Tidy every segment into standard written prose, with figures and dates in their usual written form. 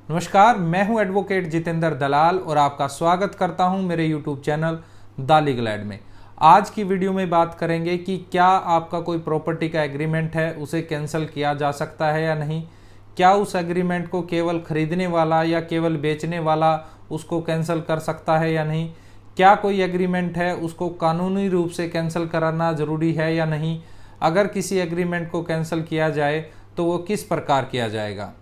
नमस्कार, मैं हूं एडवोकेट जितेंद्र दलाल और आपका स्वागत करता हूं मेरे YouTube channel the legal aid में। आज की वीडियो में बात करेंगे कि क्या आपका कोई प्रॉपर्टी का एग्रीमेंट है उसे कैंसिल किया जा सकता है या नहीं। क्या उस एग्रीमेंट को केवल खरीदने वाला या केवल बेचने वाला उसको कैंसिल कर सकता है या नहीं। क्या कोई एग्रीमेंट है उसको कानूनी रूप से कैंसिल कराना ज़रूरी है या नहीं। अगर किसी एग्रीमेंट को कैंसिल किया जाए तो वो किस प्रकार किया जाएगा,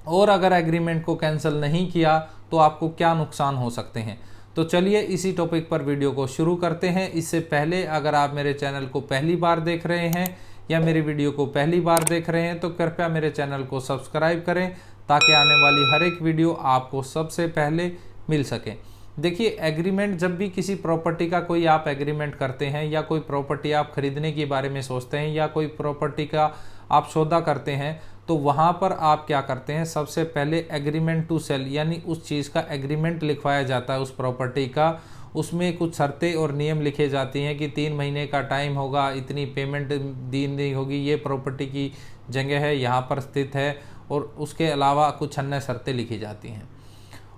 और अगर एग्रीमेंट को कैंसिल नहीं किया तो आपको क्या नुकसान हो सकते हैं। तो चलिए इसी टॉपिक पर वीडियो को शुरू करते हैं। इससे पहले अगर आप मेरे चैनल को पहली बार देख रहे हैं या मेरी वीडियो को पहली बार देख रहे हैं तो कृपया मेरे चैनल को सब्सक्राइब करें ताकि आने वाली हर एक वीडियो आपको सबसे पहले मिल सके। देखिए, एग्रीमेंट जब भी किसी प्रॉपर्टी का कोई आप एग्रीमेंट करते हैं या कोई प्रॉपर्टी आप खरीदने के बारे में सोचते हैं या कोई प्रॉपर्टी का आप सौदा करते हैं तो वहाँ पर आप क्या करते हैं, सबसे पहले एग्रीमेंट टू सेल यानी उस चीज़ का एग्रीमेंट लिखवाया जाता है उस प्रॉपर्टी का। उसमें कुछ शर्तें और नियम लिखे जाती हैं कि 3 महीने का टाइम होगा, इतनी पेमेंट देनी होगी, ये प्रॉपर्टी की जगह है, यहाँ पर स्थित है, और उसके अलावा कुछ अन्य शर्तें लिखी जाती हैं।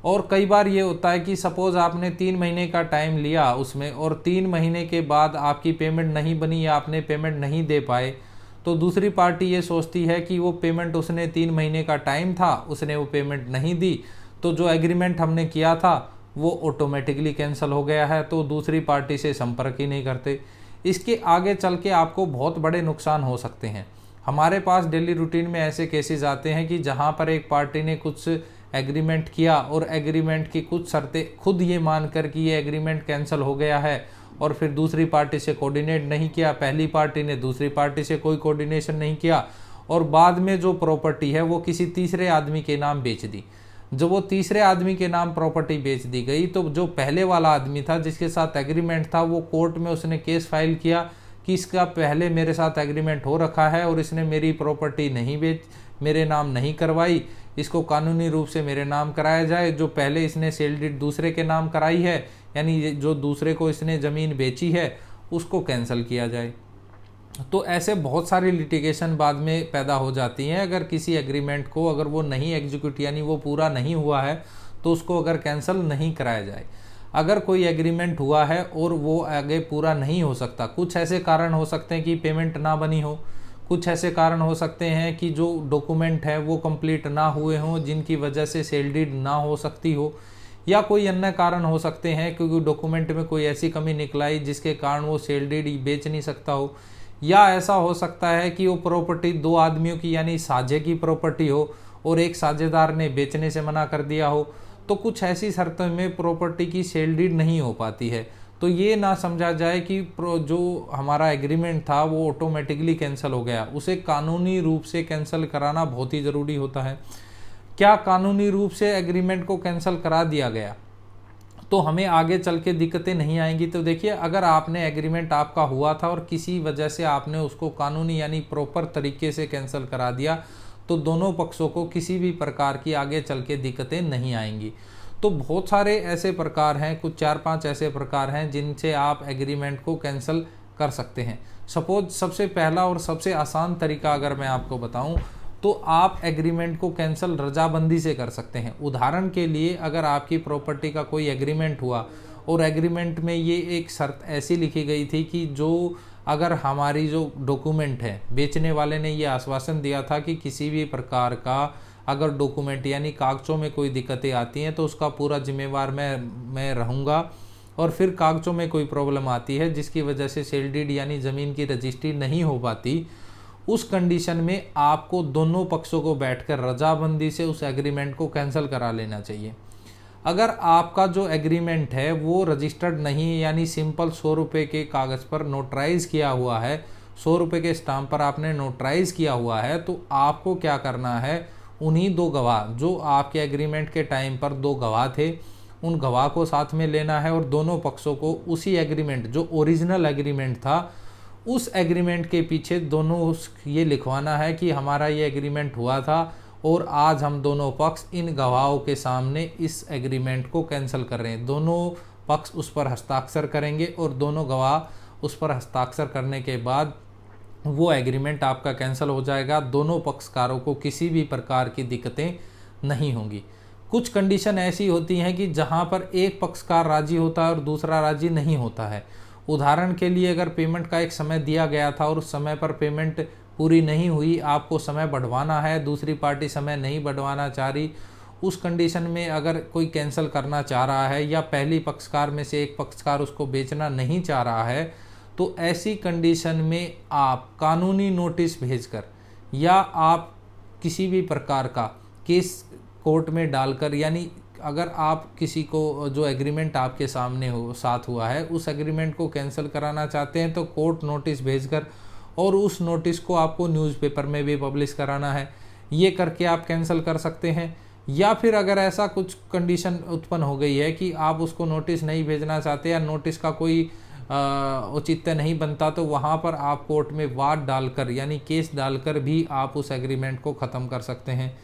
और कई बार ये होता है कि सपोज़ आपने 3 महीने का टाइम लिया उसमें और 3 महीने के बाद आपकी पेमेंट नहीं बनी या आपने पेमेंट नहीं दे पाए, तो दूसरी पार्टी ये सोचती है कि वो पेमेंट उसने 3 महीने का टाइम था, उसने वो पेमेंट नहीं दी, तो जो एग्रीमेंट हमने किया था वो ऑटोमेटिकली कैंसिल हो गया है, तो दूसरी पार्टी से संपर्क ही नहीं करते। इसके आगे चल के आपको बहुत बड़े नुकसान हो सकते हैं। हमारे पास डेली रूटीन में ऐसे केसेस आते हैं कि जहाँ पर एक पार्टी ने कुछ एग्रीमेंट किया और एग्रीमेंट की कुछ शर्तें खुद ये मानकर कि ये एग्रीमेंट कैंसिल हो गया है और फिर दूसरी पार्टी से कोऑर्डिनेट नहीं किया, पहली पार्टी ने दूसरी पार्टी से कोई कोऑर्डिनेशन नहीं किया और बाद में जो प्रॉपर्टी है वो किसी तीसरे आदमी के नाम बेच दी। जब वो तीसरे आदमी के नाम प्रॉपर्टी बेच दी गई तो जो पहले वाला आदमी था जिसके साथ एग्रीमेंट था वो कोर्ट में उसने केस फाइल किया कि इसका पहले मेरे साथ एग्रीमेंट हो रखा है और इसने मेरी प्रॉपर्टी नहीं मेरे नाम नहीं करवाई, इसको कानूनी रूप से मेरे नाम कराया जाए। जो पहले इसने सेल डीड दूसरे के नाम कराई है यानी जो दूसरे को इसने ज़मीन बेची है उसको कैंसिल किया जाए। तो ऐसे बहुत सारी लिटिगेशन बाद में पैदा हो जाती हैं। अगर किसी एग्रीमेंट को अगर वो नहीं एग्जीक्यूट यानी वो पूरा नहीं हुआ है तो उसको अगर कैंसिल नहीं कराया जाए। अगर कोई एग्रीमेंट हुआ है और वो आगे पूरा नहीं हो सकता, कुछ ऐसे कारण हो सकते हैं कि पेमेंट ना बनी हो, कुछ ऐसे कारण हो सकते हैं कि जो डॉक्यूमेंट है वो कंप्लीट ना हुए हों जिनकी वजह से सेल डीड ना हो सकती हो, या कोई अन्य कारण हो सकते हैं क्योंकि डॉक्यूमेंट में कोई ऐसी कमी निकलाई जिसके कारण वो सेल डीड बेच नहीं सकता हो, या ऐसा हो सकता है कि वो प्रॉपर्टी 2 आदमियों की यानी साझे की प्रॉपर्टी हो और एक साझेदार ने बेचने से मना कर दिया हो। तो कुछ ऐसी शर्तों में प्रॉपर्टी की सेल डीड नहीं हो पाती है। तो ये ना समझा जाए कि जो हमारा एग्रीमेंट था वो ऑटोमेटिकली कैंसिल हो गया, उसे कानूनी रूप से कैंसिल कराना बहुत ही ज़रूरी होता है। क्या कानूनी रूप से एग्रीमेंट को कैंसिल करा दिया गया तो हमें आगे चल के दिक्कतें नहीं आएंगी। तो देखिए, अगर आपने एग्रीमेंट आपका हुआ था और किसी वजह से आपने उसको कानूनी यानी प्रॉपर तरीके से कैंसिल करा दिया तो दोनों पक्षों को किसी भी प्रकार की आगे चल के दिक्कतें नहीं आएंगी। तो बहुत सारे ऐसे प्रकार हैं, कुछ 4-5 ऐसे प्रकार हैं जिनसे आप एग्रीमेंट को कैंसिल कर सकते हैं। सपोज सबसे पहला और सबसे आसान तरीका अगर मैं आपको बताऊं तो आप एग्रीमेंट को कैंसिल रजाबंदी से कर सकते हैं। उदाहरण के लिए, अगर आपकी प्रॉपर्टी का कोई एग्रीमेंट हुआ और एग्रीमेंट में ये एक शर्त ऐसी लिखी गई थी कि जो अगर हमारी जो डॉक्यूमेंट है, बेचने वाले ने ये आश्वासन दिया था कि किसी भी प्रकार का अगर डॉक्यूमेंट यानी कागज़ों में कोई दिक्कतें आती हैं तो उसका पूरा जिम्मेवार मैं रहूँगा, और फिर कागज़ों में कोई प्रॉब्लम आती है जिसकी वजह से सेल डीड यानी ज़मीन की रजिस्ट्री नहीं हो पाती, उस कंडीशन में आपको दोनों पक्षों को बैठकर रजाबंदी से उस एग्रीमेंट को कैंसिल करा लेना चाहिए। अगर आपका जो एग्रीमेंट है वो रजिस्टर्ड नहीं है यानी सिंपल 100 रुपये के कागज़ पर नोटराइज़ किया हुआ है, 100 रुपये के स्टाम्प पर आपने नोटराइज़ किया हुआ है, तो आपको क्या करना है, उन्हीं 2 गवाह जो आपके एग्रीमेंट के टाइम पर 2 गवाह थे उन गवाह को साथ में लेना है और दोनों पक्षों को उसी एग्रीमेंट जो ओरिजिनल एग्रीमेंट था उस एग्रीमेंट के पीछे दोनों ये लिखवाना है कि हमारा ये एग्रीमेंट हुआ था और आज हम दोनों पक्ष इन गवाहों के सामने इस एग्रीमेंट को कैंसिल कर रहे हैं। दोनों पक्ष उस पर हस्ताक्षर करेंगे और दोनों गवाह उस पर हस्ताक्षर करने के बाद वो एग्रीमेंट आपका कैंसिल हो जाएगा। दोनों पक्षकारों को किसी भी प्रकार की दिक्कतें नहीं होंगी। कुछ कंडीशन ऐसी होती हैं कि जहां पर एक पक्षकार राजी होता है और दूसरा राजी नहीं होता है। उदाहरण के लिए अगर पेमेंट का एक समय दिया गया था और उस समय पर पेमेंट पूरी नहीं हुई, आपको समय बढ़वाना है, दूसरी पार्टी समय नहीं बढ़वाना चाह रही, उस कंडीशन में अगर कोई कैंसिल करना चाह रहा है या पहली पक्षकार में से एक पक्षकार उसको बेचना नहीं चाह रहा है, तो ऐसी कंडीशन में आप कानूनी नोटिस भेजकर या आप किसी भी प्रकार का केस कोर्ट में डालकर, यानी अगर आप किसी को जो एग्रीमेंट आपके सामने साथ हुआ है उस एग्रीमेंट को कैंसिल कराना चाहते हैं, तो कोर्ट नोटिस भेजकर और उस नोटिस को आपको न्यूज़पेपर में भी पब्लिश कराना है, ये करके आप कैंसिल कर सकते हैं। या फिर अगर ऐसा कुछ कंडीशन उत्पन्न हो गई है कि आप उसको नोटिस नहीं भेजना चाहते या नोटिस का कोई औचित्य नहीं बनता, तो वहाँ पर आप कोर्ट में वाद डालकर यानी केस डालकर भी आप उस एग्रीमेंट को ख़त्म कर सकते हैं।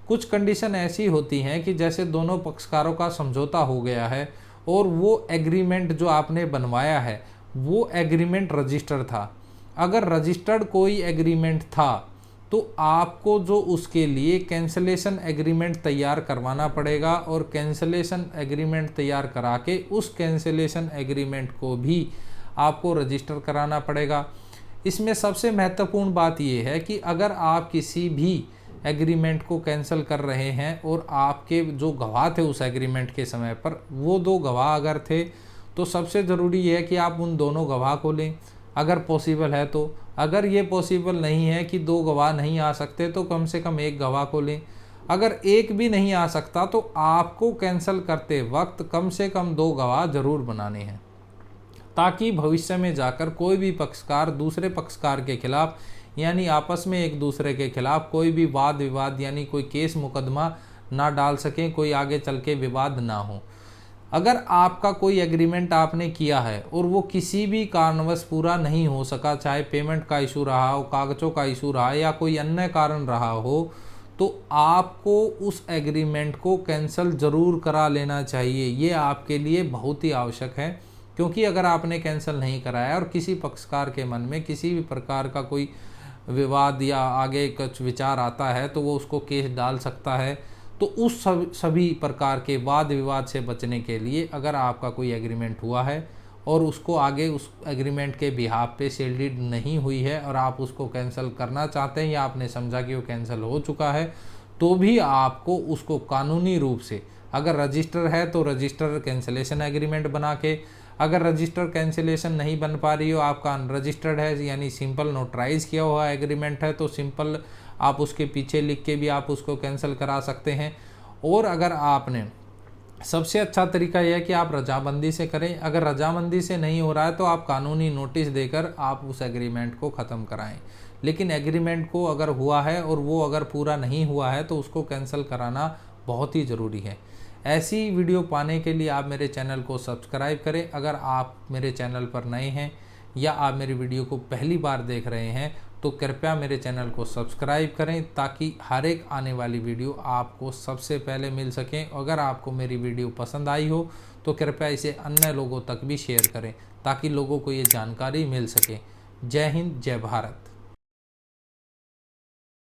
कुछ कंडीशन ऐसी होती हैं कि जैसे दोनों पक्षकारों का समझौता हो गया है और वो एग्रीमेंट जो आपने बनवाया है वो एग्रीमेंट रजिस्टर्ड था। अगर रजिस्टर्ड कोई एग्रीमेंट था तो आपको जो उसके लिए कैंसलेशन एग्रीमेंट तैयार करवाना पड़ेगा और कैंसलेशन एग्रीमेंट तैयार करा के उस कैंसलेशन एग्रीमेंट को भी आपको रजिस्टर कराना पड़ेगा। इसमें सबसे महत्वपूर्ण बात यह है कि अगर आप किसी भी एग्रीमेंट को कैंसिल कर रहे हैं और आपके जो गवाह थे उस एग्रीमेंट के समय पर, वो दो गवाह अगर थे, तो सबसे ज़रूरी है कि आप उन दोनों गवाह को लें अगर पॉसिबल है तो। अगर ये पॉसिबल नहीं है कि दो गवाह नहीं आ सकते तो कम से कम एक गवाह को लें। अगर एक भी नहीं आ सकता तो आपको कैंसिल करते वक्त कम से कम दो गवाह जरूर बनाने हैं, ताकि भविष्य में जाकर कोई भी पक्षकार दूसरे पक्षकार के खिलाफ यानी आपस में एक दूसरे के खिलाफ कोई भी वाद विवाद यानी कोई केस मुकदमा ना डाल सकें, कोई आगे चल के विवाद ना हो। अगर आपका कोई एग्रीमेंट आपने किया है और वो किसी भी कारणवश पूरा नहीं हो सका, चाहे पेमेंट का इशू रहा हो, कागज़ों का इशू रहा या कोई अन्य कारण रहा हो, तो आपको उस एग्रीमेंट को कैंसिल ज़रूर करा लेना चाहिए। ये आपके लिए बहुत ही आवश्यक है, क्योंकि अगर आपने कैंसिल नहीं कराया और किसी पक्षकार के मन में किसी भी प्रकार का कोई विवाद या आगे कुछ विचार आता है तो वो उसको केस डाल सकता है। तो उस सभी प्रकार के वाद विवाद से बचने के लिए अगर आपका कोई एग्रीमेंट हुआ है और उसको आगे उस एग्रीमेंट के बिहाफ पे सेल डीड नहीं हुई है और आप उसको कैंसिल करना चाहते हैं या आपने समझा कि वो कैंसिल हो चुका है, तो भी आपको उसको कानूनी रूप से, अगर रजिस्टर है तो रजिस्टर कैंसिलेशन एग्रीमेंट बना के, अगर रजिस्टर कैंसिलेशन नहीं बन पा रही हो, आपका अनरजिस्टर्ड है यानी सिंपल नोटराइज किया हुआ एग्रीमेंट है, तो सिंपल आप उसके पीछे लिख के भी आप उसको कैंसिल करा सकते हैं। और अगर आपने, सबसे अच्छा तरीका यह है कि आप रजामंदी से करें। अगर रजामंदी से नहीं हो रहा है तो आप कानूनी नोटिस देकर आप उस एग्रीमेंट को ख़त्म कराएं। लेकिन एग्रीमेंट को अगर हुआ है और वो अगर पूरा नहीं हुआ है तो उसको कैंसिल कराना बहुत ही ज़रूरी है। ऐसी वीडियो पाने के लिए आप मेरे चैनल को सब्सक्राइब करें। अगर आप मेरे चैनल पर नए हैं या आप मेरी वीडियो को पहली बार देख रहे हैं तो कृपया मेरे चैनल को सब्सक्राइब करें, ताकि हर एक आने वाली वीडियो आपको सबसे पहले मिल सकें। अगर आपको मेरी वीडियो पसंद आई हो तो कृपया इसे अन्य लोगों तक भी शेयर करें, ताकि लोगों को ये जानकारी मिल सके। जय हिंद, जय भारत।